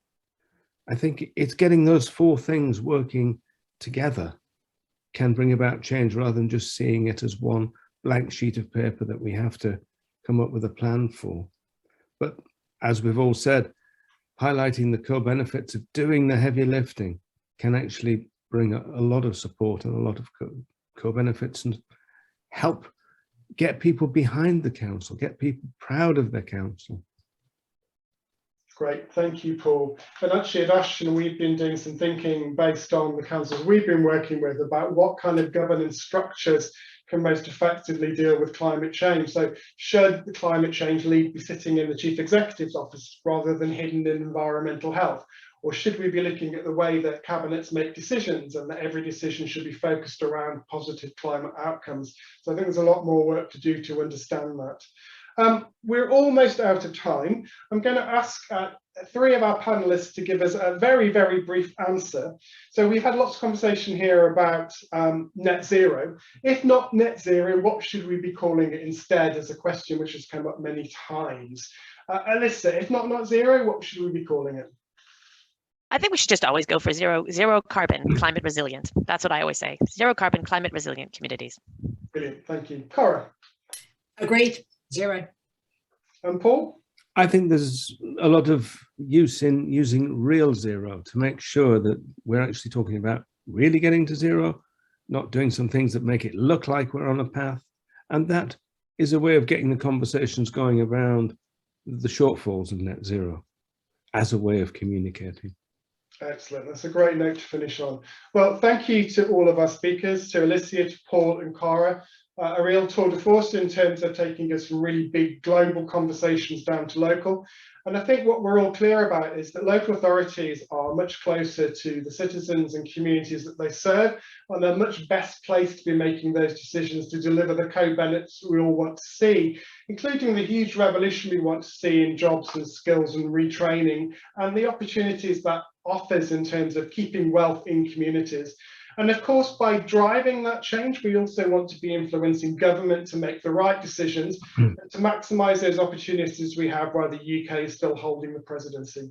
I think it's getting those 4 things working together can bring about change, rather than just seeing it as one blank sheet of paper that we have to come up with a plan for. But as we've all said, highlighting the co-benefits of doing the heavy lifting can actually bring a lot of support and a lot of co-benefits, and help get people behind the council, get people proud of their council. Great, thank you, Paul. And actually at Ashden, we've been doing some thinking based on the councils we've been working with about what kind of governance structures can most effectively deal with climate change. So should the climate change lead be sitting in the Chief Executive's office rather than hidden in environmental health? Or should we be looking at the way that cabinets make decisions, and that every decision should be focused around positive climate outcomes? So I think there's a lot more work to do to understand that. We're almost out of time. I'm going to ask 3 of our panelists to give us a very, very brief answer. So we've had lots of conversation here about net zero. If not net zero, what should we be calling it instead, as a question which has come up many times. Alyssa, if not net zero, what should we be calling it? I think we should just always go for zero carbon, climate resilient. That's what I always say. Zero carbon, climate resilient communities. Brilliant, thank you. Cara? Agreed, 0. And Paul? I think there's a lot of use in using real zero to make sure that we're actually talking about really getting to zero, not doing some things that make it look like we're on a path. And that is a way of getting the conversations going around the shortfalls of net zero as a way of communicating. Excellent, that's a great note to finish on. Well, thank you to all of our speakers, to Alyssa, to Paul and Cara. A real tour de force in terms of taking us from really big global conversations down to local. And I think what we're all clear about is that local authorities are much closer to the citizens and communities that they serve, and they're much best placed to be making those decisions to deliver the co-benefits we all want to see, including the huge revolution we want to see in jobs and skills and retraining, and the opportunities that offers in terms of keeping wealth in communities. And of course, by driving that change, we also want to be influencing government to make the right decisions and to maximise those opportunities we have while the UK is still holding the presidency.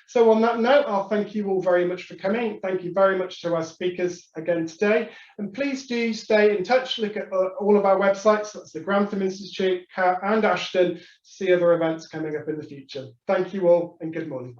So on that note, I'll thank you all very much for coming. Thank you very much to our speakers again today. And please do stay in touch. Look at all of our websites. That's the Grantham Institute, Cara and Ashden, to see other events coming up in the future. Thank you all and good morning.